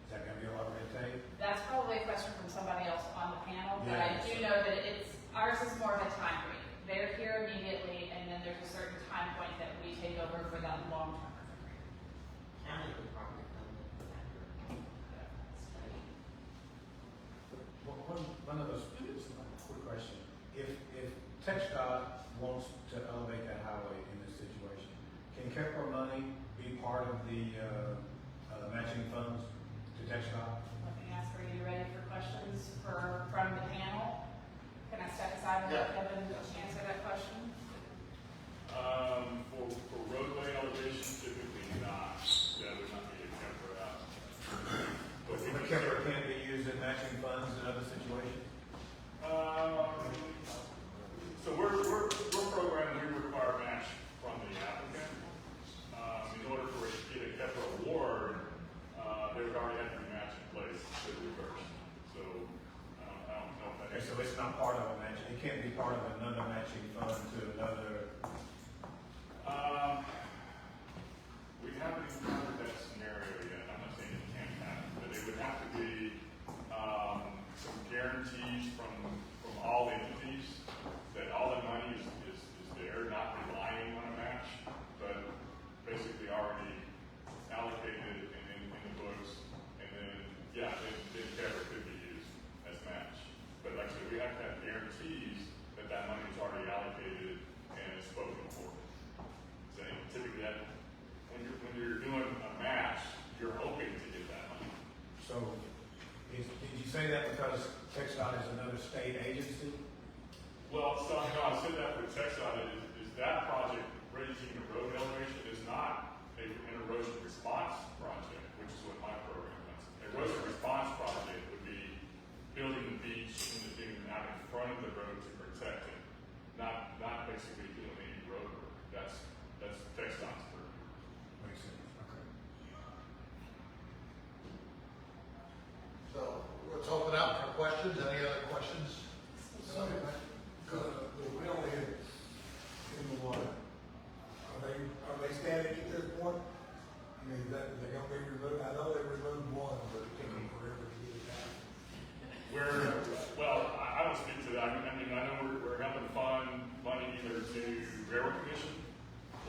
Is that gonna be a lot of red tape? That's probably a question from somebody else on the panel, but Yeah. I do know that ours is more of a time frame. They're here immediately, and then there's a certain time point that we take over for that long-term recovery. County would probably come in. One of those, just a quick question. If TxDOT wants to elevate that highway in this situation, can Kepler money be part of the matching funds to TxDOT? Let me ask, are you ready for questions from the panel? Can I step aside and let Kevin answer that question? For roadway elevation, typically not. That would not be a Kepler out. But we The Kepler can't be used in matching funds in other situations? So we're programmed, we require match from the applicant. In order for it to get a Kepler award, there would already have to be match in place to reverse. So I don't know if that Okay, so it's not part of a match, it can't be part of another matching fund to another. We haven't encountered that scenario yet. I'm not saying it can't happen, but it would have to be some guarantees from all entities that all the money is there, not relying on a match, but basically already allocated and in the books. And then, then Kepler could be used as match. But like I said, we have to have guarantees that money is already allocated and is spoken for. So typically when you're doing a match, you're hoping to get that money. So, did you say that because TxDOT is another state agency? Well, so I said that with TxDOT is that project, raising the road elevation, is not an erosion response project, which is what my program does. An erosion response project would be building the beach and the thing out in front of the road to protect it, not basically doing any road work. That's TxDOT's work. Makes sense, okay. So let's open up for questions. Any other questions? The wellheads in the water, are they static at this point? I mean, they're gonna be removed, I know they removed one, but it took them forever to get it out. Well, I don't speak to that. I mean, I know we're helping fund money either to Railroad Commission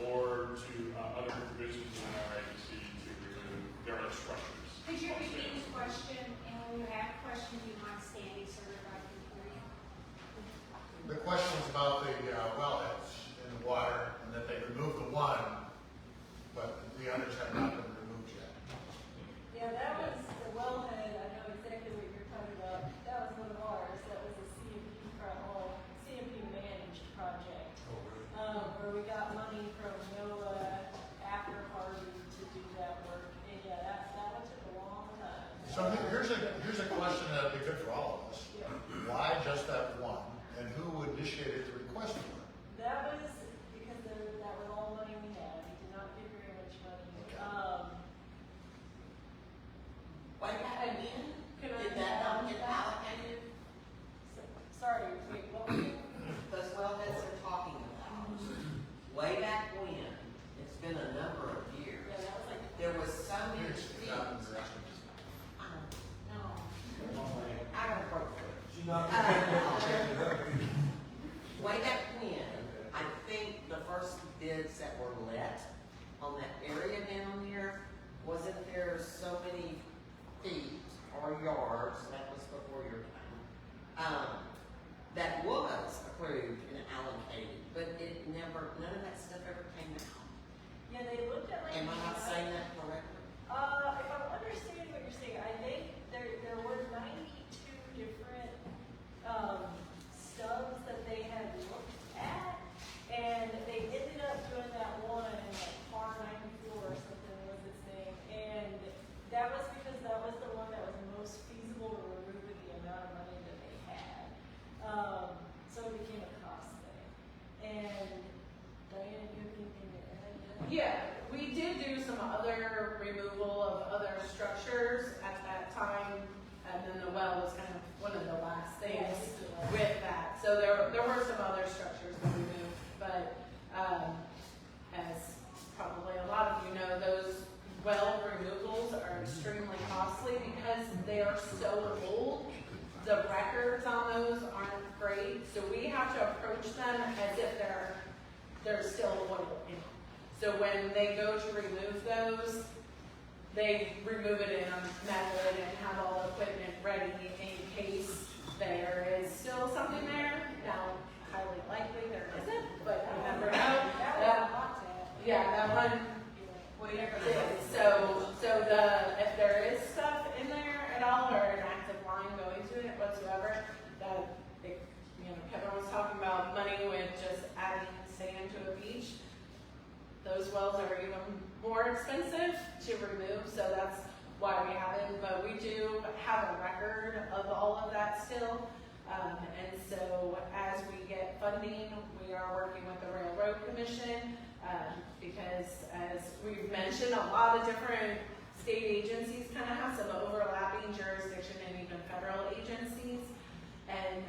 or to other divisions in our agency to remove derelict structures. Could you repeat the question, and when you have a question, you might stand so everybody can hear you? The question was about the wellheads in the water, and that they removed the one, but the others have not been removed yet. Yeah, that was the wellhead, I know exactly what you're talking about. That was one of ours, that was a CMP managed project. Where we got money from NOAA after Harvey to do that work. And yeah, that one took a long time. So here's a question that'd be good for all of us. Yeah. Why just that one? And who initiated the request for it? That was because that was all money we had. We did not get very much money. Okay. What happened again? Can I Did that not get that? allocated? Sorry, wait, what was it? Those wellheads they're talking about. Way back when, it's been a number of years, Yeah, that was like. there was so many Here's feet. not in the rest of it. No. I got a broke foot. She's not. Way back when, I think the first bids that were let on that area down there, wasn't there so many feet or yards, that was before your time, that was approved and allocated, but it never, none of that stuff ever came out. Yeah, they looked at like. Am I not saying that correctly? If I'm understanding what you're saying, I think there were 92 different, stubs that they had looked at, and they ended up doing that one, like FAR 94 or something was its name, and that was because So it became a cost thing. And Diane, you have anything to add? Yeah, we did do some other removal of other structures at that time, and then the well was kind of one of the last things with that. So there were some other structures that we moved, but as probably a lot of you know, those well removals are extremely costly because they are so old. The records on those aren't great, so we have to approach them as if there's still oil in them. So when they go to remove those, they remove it in a method and have all the equipment ready in case there is still something there. Now, highly likely there isn't, but you never know. That one, whatever it is. So if there is stuff in there at all, or an active line going to it whatsoever, Kevin was talking about money with just adding sand to a beach. Those wells are even more expensive to remove, so that's why we haven't, but we do have a record of all of that still. And so as we get funding, we are working with the Railroad Commission, because as we've mentioned, a lot of different state agencies kind of have some overlapping jurisdiction and even federal agencies. And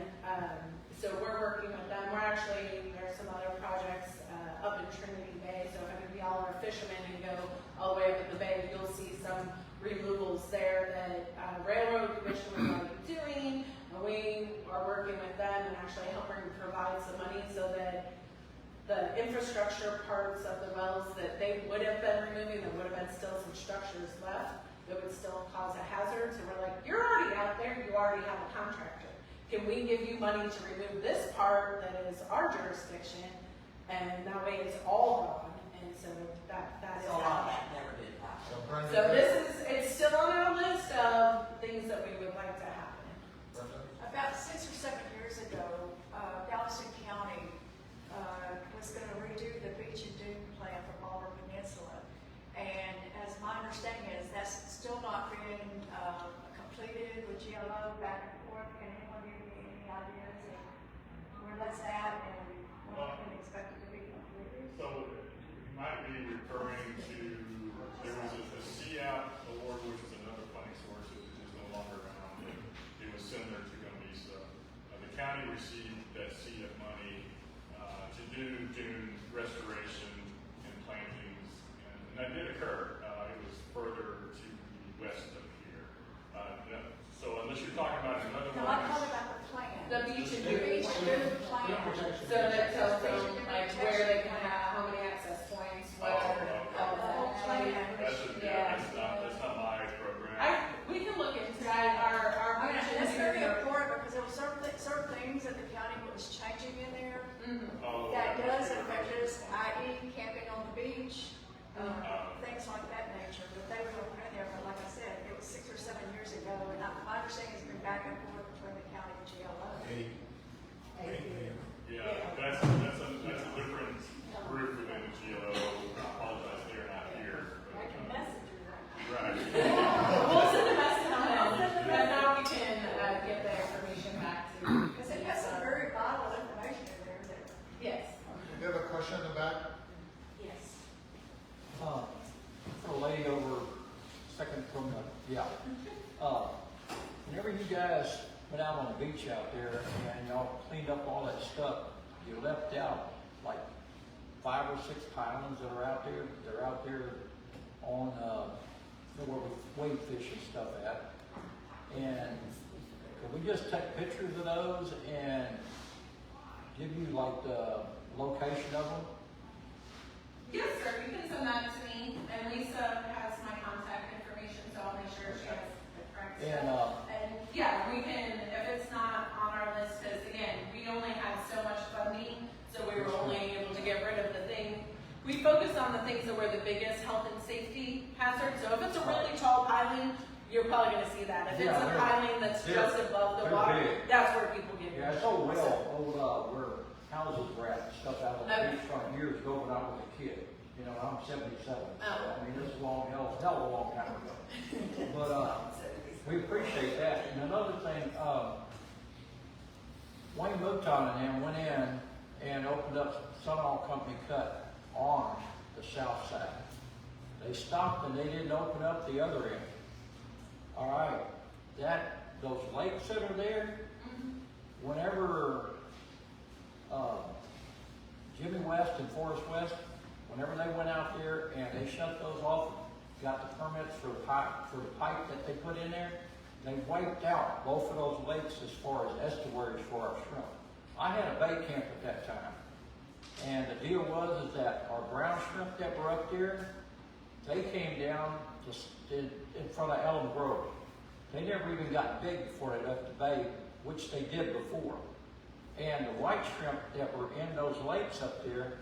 so we're working with them. There's some other projects up in Trinity Bay, so if any of y'all are fishermen and go all the way up in the bay, you'll see some removals there that Railroad Commission was already doing. And we are working with them and actually helping provide some money so that the infrastructure parts of the wells that they would have been removing, there would have been still some structures left that would still cause a hazard. So we're like, you're already out there, you already have a contractor. Can we give you money to remove this part that is our jurisdiction, and that way it's all gone, and so that is So a lot of that never did happen. So it's still on our list of things that we would like to happen. About 6 or 7 years ago, Galveston County was going to redo the beach and dune plan for Bolivar Peninsula. And as my understanding is, that's still not been completed with GLO back and forth. Can anyone give me any ideas of where that's at and when it can expect it to be completed? So you might be referring to, there was a CAP award, which is another funding source that is no longer around. It was similar to Gomesa. The county received that CAP money to do dune restoration and plantings, and that did occur. It was further to the west of here. So unless you're talking about another No, one. I'm talking about the plan. The beach and The beach and dune plan. So that tells them like where they can have, how many access points, whatever. Oh, The whole plan. That's not my program. We can look into that. Our I mean, beach and that's very dune- important because there were certain things that the county was changing in there Oh, that okay. does affect us, i.e. camping on the beach, things like that nature. But they were going in there, but like I said, it was 6 or 7 years ago, and my understanding has been back and forth between the county and GLO. Yeah, that's a different group within the GLO. I apologize, they're not here. I can message you that. Right. We'll send a message on it, and now we can get the information back to. Because it has some very vital information in there that, Yes. You have a question in the back? yes. For a lady over second from the, whenever you guys went out on the beach out there and y'all cleaned up all that stuff, you left out like 5 or 6 islands that are out there. They're out there on, where we wade fish and stuff at. And could we just take pictures of those and give you like the location of them? Yes, sir, you can send that to me, and Lisa has my contact information, so I'll make sure she has the correct stuff. And yeah, we can, if it's not on our list, because again, we only had so much funding, so we were only able to get rid of the thing. We focus on the things that were the biggest health and safety hazards, so if it's a really tall piling, you're probably gonna see that. If it's a piling that's just above the water, big. that's where people get. Yeah, it's old where houses were at and stuff out on the Okay. beachfront years ago when I was a kid. You know, I'm 77, so Oh. I mean, this is a hell of a long time ago. But, we appreciate that. And another thing, Wayne Mouton and them went in and opened up Sunall Company Cut on the south side. They stopped and they didn't open up the other end. All right, those lakes that are there, whenever Jimmy West and Forrest West, whenever they went out there and they shut those off, got the permits for the pipe that they put in there, they wiped out both of those lakes as far as estuaries for our shrimp. I had a bait camp at that time, and the deal was is that our brown shrimp that were up there, they came down in front of Elm Grove. They never even got big before they left the bay, which they did before. And the white shrimp that were in those lakes up there,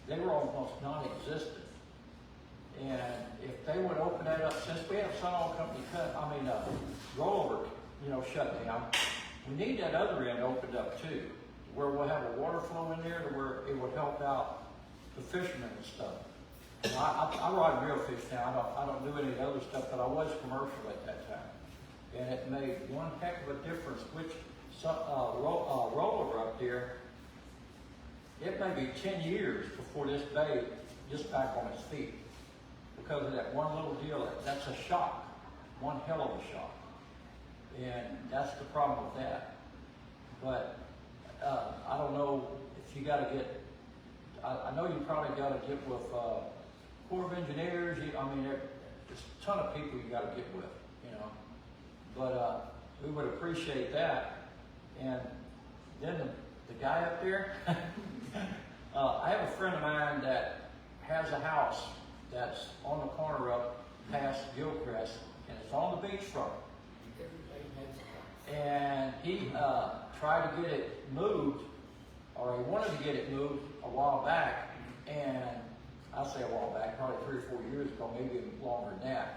they were almost non-existent. And if they would open that up, since we have Sunall Company rollover, shut down, we need that other end opened up too, where we'll have a water flow in there to where it would help out the fishermen and stuff. I ride real fish now. I don't do any of the other stuff, but I was commercial at that time. And it made one heck of a difference, which rollover up there, it may be 10 years before this bay gets back on its feet. Because of that one little deal, that's a shock, one hell of a shock. And that's the problem with that. But I don't know if you gotta get, I know you probably gotta get with Corps of Engineers. There's a ton of people you gotta get with, But we would appreciate that. And then the guy up there, I have a friend of mine that has a house that's on the corner up past Gilchrist, and it's on the beachfront. And he tried to get it moved, or he wanted to get it moved a while back, and I'll say a while back, probably 3 or 4 years ago, maybe even longer than that.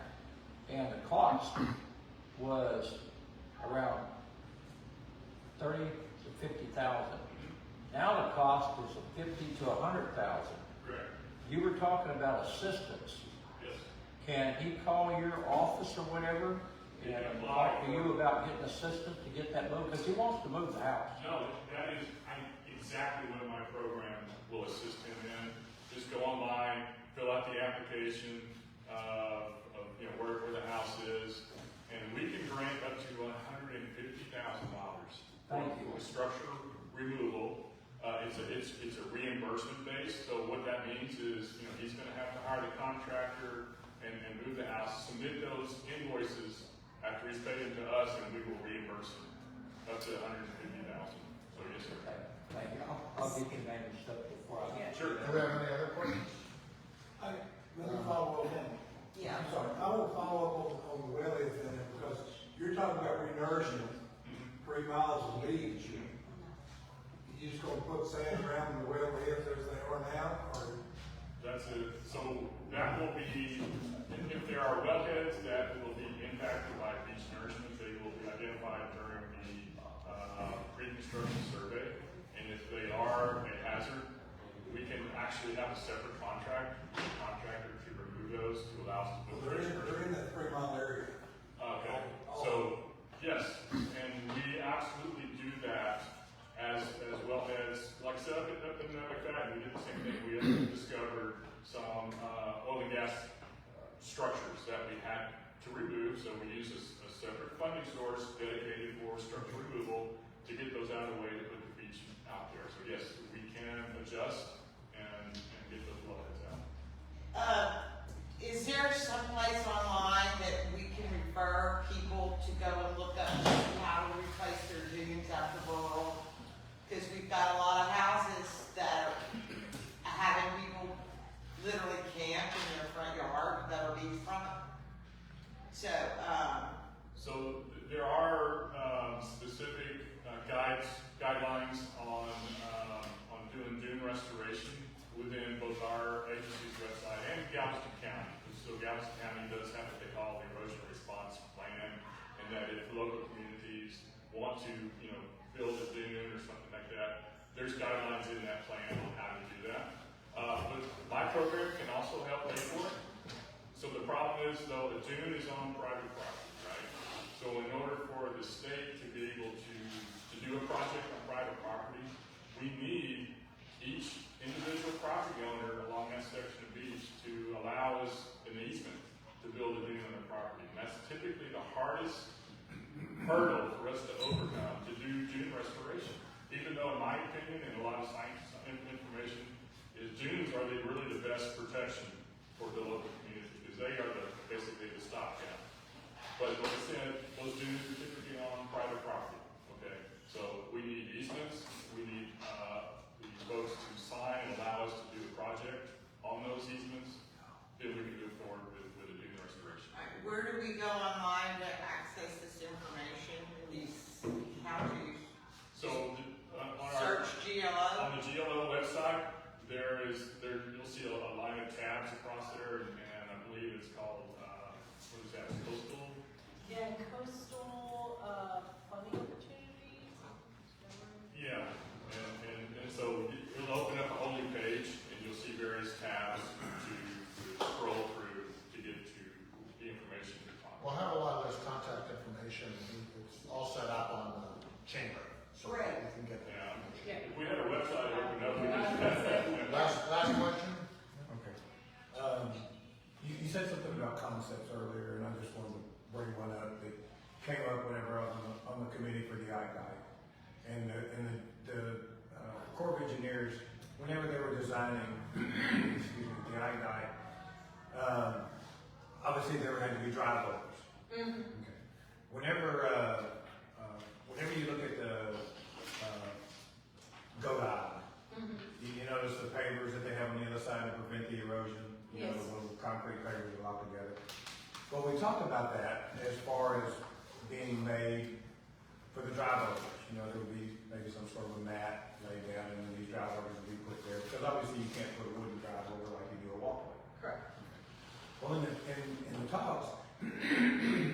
And the cost was around $30,000 to $50,000. Now the cost is $50,000 to $100,000. Correct. You were talking about assistance. Yes. Can he call your office or whatever and talk to you about getting assistance to get that moved? Because he wants to move the house. No, that is exactly what my program will assist him in. Just go online, fill out the application of where the house is, and we can grant up to $150,000 Thank you. for structure removal. It's a reimbursement base. So what that means is, he's going to have to hire the contractor and move the house, submit those invoices after he's paid them to us, and we will reimburse him up to $150,000. So yes, sir. Okay. Thank you. I'll get your name and stuff before I get. Sure. Do we have any other questions? Let me follow up on. Yeah. I'm sorry, I will follow up on the wellhead thing, because you're talking about renourishment, 3 miles of beach. You just gonna put sand around the wellheads as they are now, or? That's it. So that will be, if there are wellheads that will be impacted by beach nourishment, they will be identified during the pre-construction survey. And if they are a hazard, we can actually have a separate contractor to remove those to allow us to put They're in that 3 mile area. Okay, so, yes, and we absolutely do that as well as, like I said, up in McFadden, we did the same thing. We had discovered some oil and gas structures that we had to remove, so we used a separate funding source dedicated for structure removal to get those out of the way to put the beach out there. So yes, we can adjust and get those wellheads out. Is there some place online that we can refer people to go and look up how to replace their dunes after rural? Because we've got a lot of houses that are having people literally camp in their front yard that are beachfront. So there are specific guidelines on doing dune restoration within both our agency's website and Galveston County. So Galveston County does have what they call the erosion response plan, and that if local communities want to, build a dune or something like that, there's guidelines in that plan on how to do that. But my program can also help pay for it. So the problem is, though, the dune is on private property, right? So in order for the state to be able to do a project on private property, hardest hurdle for us to overcome to do dune restoration. Even though, in my opinion, and a lot of science information, is dunes are really the best protection for the local community, because they are basically the stopgap. But like I said, those dunes are typically on private property. Okay, so we need easements. We need the folks to sign and allow us to do the project on those easements. Then we can move forward with a dune restoration. All right, where do we go online to access this information, these how-tos? So on our Search GLO? on the GLO website, you'll see a line of tabs across there, and I believe it's called what is that? Coastal. Yeah, coastal, funding opportunities. Yeah, and so it'll open up a whole new page, and you'll see various tabs to scroll through to get to the information you're talking We'll about. have a lot of this contact information, it's all set up on the chamber, so Great. you can get that information. If we had a website open up, we just Last question? Okay. You said something about concepts earlier, and I just wanted to bring one up that came up whenever I was on the committee for the IGI. And the Corps of Engineers, whenever they were designing, excuse me, the IGI, obviously there had to be drive overs. Mm-hmm. Okay. Whenever you look at the GO Island, you notice the pavers that they have on the other side to prevent the erosion, you know, Yes. the little concrete pavers are locked together. Well, we talked about that as far as being made for the drive overs. You know, there would be maybe some sort of a mat laid down and then these drive overs would be put there, because obviously you can't put a wooden drive over like you do a walkway. Correct. Well, in the talks, I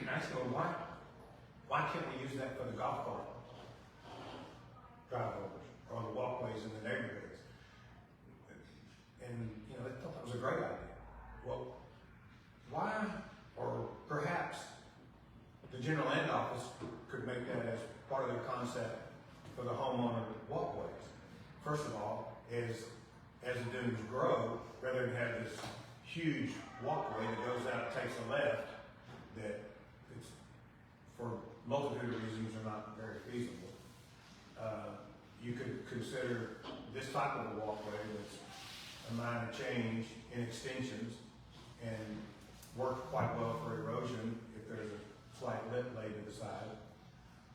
asked them, why can't we use that for the golf cart drive overs or the walkways in the neighborhoods? And, you know, they thought that was a great idea. Well, why, or perhaps the general land office could make that as part of their concept for the homeowner walkways. First of all, as the dunes grow, rather than have this huge walkway that goes out, takes a left, that it's, for multitude of reasons, are not very feasible. You could consider this type of a walkway that's a minor change in extensions and work quite well for erosion if there's a slight lip laid to the side.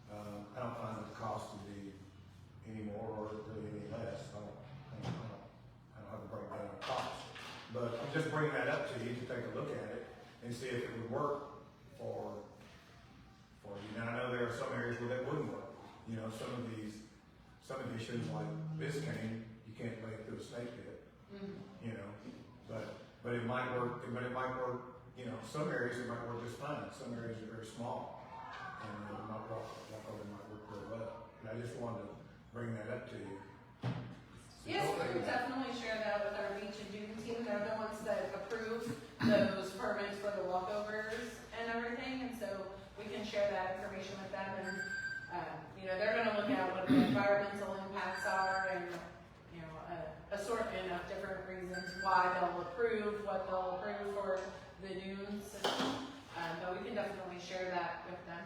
I don't find the cost to be any more or really any less. I don't have a breakdown of cost. But I'm just bringing that up to you to take a look at it and see if it would work for you. Now, I know there are some areas where that wouldn't work. You know, some additions like Biscayne, you can't lay it through a snake pit. You know, but it might work. But it might work. You know, some areas it might work just fine. Some areas are very small, and it might walk over might work very well. And I just wanted to bring that up to you. Yes, we would definitely share that with our beach and dune team. They're the ones that approve those permits for the walkovers and everything, and so we can share that information with them. And you know, they're going to look at what the environmental impacts are, and you know, assortment of different reasons why they'll approve what they'll approve for the dunes. But we can definitely share that with them.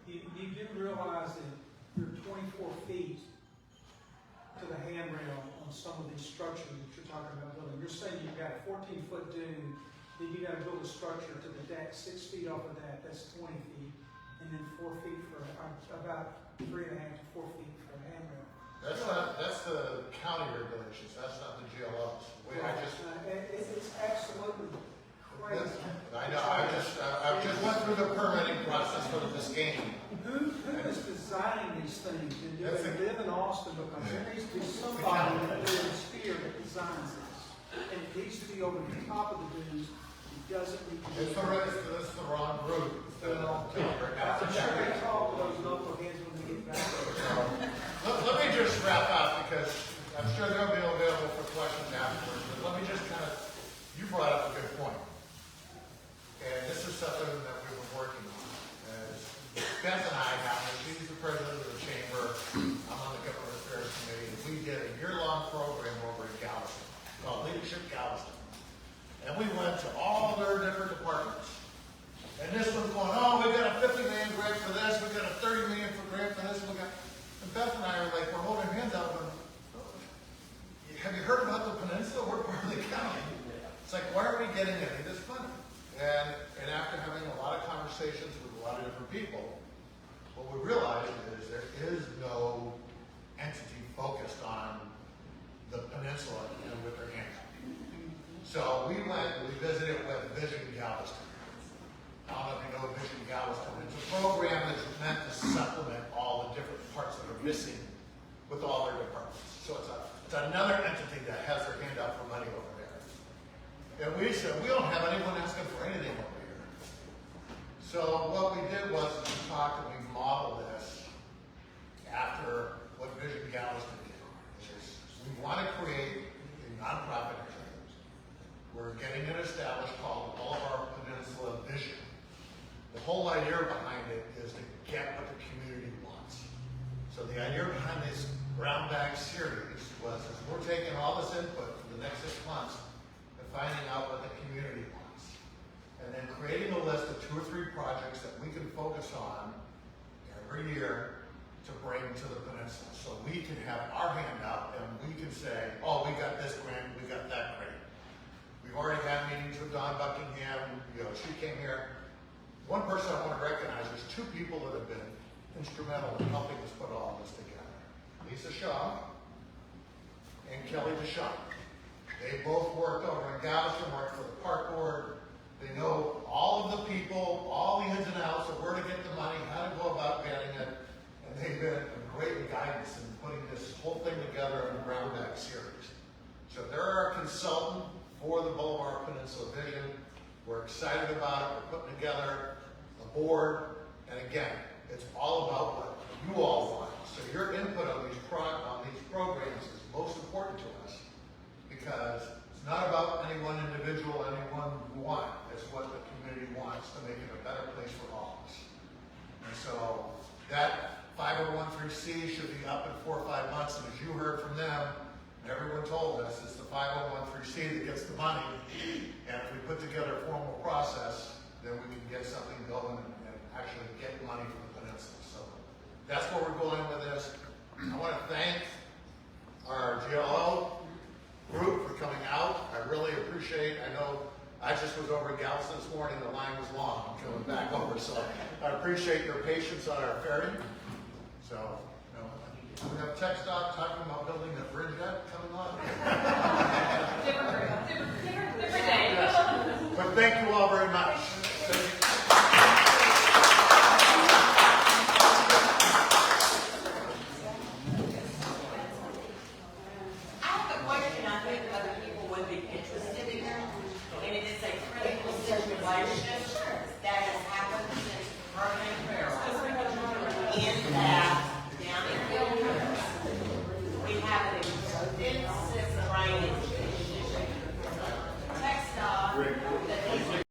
You do realize that you're 24 feet to the handrail on some of these structures that you're talking about building. You're saying you've got a 14-foot dune, then you got to build a structure to the deck 6 feet off of that, that's 20 feet, and then 4 feet for, about 3.5 to 4 feet for a handrail. That's the county regulations, that's not the GLOs. It's absolutely crazy. I know, I just went through the permitting process for the Biscayne. Who is designing these things? And do they live in Austin? Because there needs to be somebody that lives here that designs this. And it needs to be over the top of the dunes. It doesn't need to be. It's the wrong group. I'm sure they talk to those local heads when they get back there. Let me just wrap up, because I'm sure they'll be available for questions afterwards, but let me just you brought up a good point. And this is something that we've been working on. Beth and I she's the president of the chamber, I'm on the government affairs committee, and we did a year-long program over in Galveston, called Leadership Galveston. And we went to all their different departments. And this one's going, oh, we got a $50 lot of different people. What we realized is there is no entity focused on the peninsula and with their hands. So we visited with Vision Galveston. I don't know if you know Vision Galveston. It's a program that's meant to supplement all the different parts that are missing with all their departments. So it's another entity that has their hand out for money over there. And we said, we don't have anyone asking for anything over here. So what we did was we talked and we modeled this after what Vision Galveston did. Is we want to create a nonprofit entity. We're getting it established called the Bolivar Peninsula Vision. The whole idea behind it is to get what the community wants. So the idea behind this Brown Bag series was is we're taking all this input for the next 6 months and finding out what the community wants. And then creating a list of 2 or 3 projects that we can focus on every year to bring to the peninsula. So we can have our hand out and we can say, oh, we got this grant, we got that grant. We've already had meetings with Don Buckingham, she came here. One person I want to recognize, there's 2 people that have been instrumental in helping us put all this together. Lisa Shaw and Kelly DeShawn. They both worked over in Galveston, worked for the park board. They know all of the people, all the ins and outs of where to get the money, how to go about getting it. And they've been great guidance in putting this whole thing together in the Brown Bag series. So they're our consultant for the Bolivar Peninsula Vision. We're excited about it. We're putting together a board. And again, it's all about what you all want. So your input on these programs is most important to us because it's not about any one individual, any one one. It's what the community wants to make it a better place for all of us. And so that 501(c) should be up in 4 or 5 months. And as you heard from them, everyone told us it's the 501(c) that gets the money. And if we put together a formal process, then we can get something going and actually get money from the peninsula. So that's where we're going with this. I want to thank our GLO group for coming out. I really appreciate. I know I just was over in Galveston this morning. The line was long. I'm coming back over, so I appreciate your patience on our ferry. So. We have tech stop talking about building the bridge yet coming on. Different day. Yes. But thank you all very much. I have a question I think other people would be interested in, and it is a critical situation that has happened since Hurricane Beryl. In that, down in Glo, we have an extensive drainage issue. TxDOT